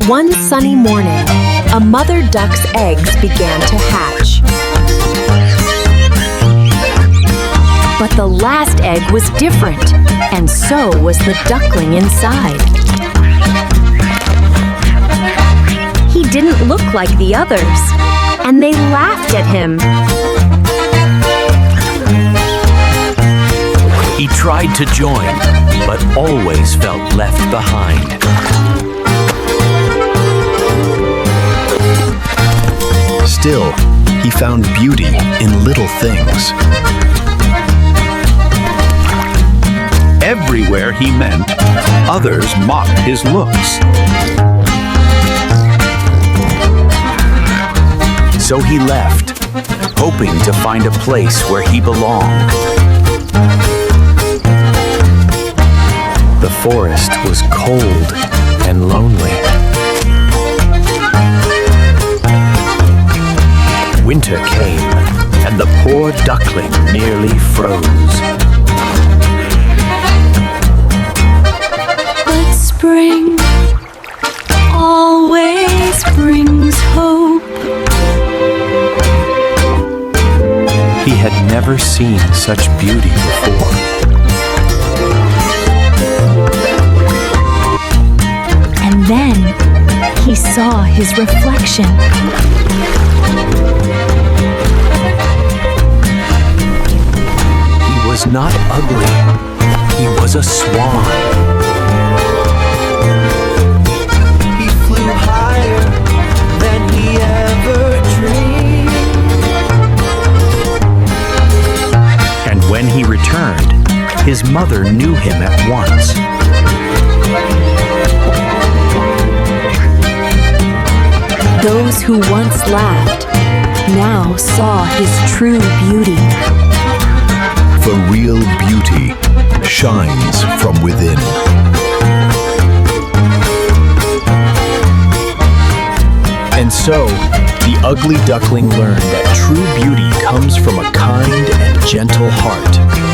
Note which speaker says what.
Speaker 1: One sunny morning, a mother duck's eggs began to hatch. But the last egg was different, and so was the duckling inside. He didn't look like the others, and they laughed at him.
Speaker 2: He tried to join, but always felt left behind.
Speaker 3: Still, he found beauty in little things.
Speaker 4: Everywhere he went, others mocked his looks.
Speaker 2: So he left, hoping to find a place where he belonged. The forest was cold and lonely. Winter came, and the poor duckling nearly froze.
Speaker 1: But spring always brings hope.
Speaker 2: He had never seen such beauty before.
Speaker 1: And then he saw his reflection.
Speaker 2: He was not ugly. He was a swan.
Speaker 5: He flew higher than he ever dreamed.
Speaker 2: And when he returned, his mother knew him at once.
Speaker 1: Those who once laughed now saw his true beauty.
Speaker 3: For real beauty shines from within. And so, the ugly duckling learned that true beauty comes from a kind and gentle heart.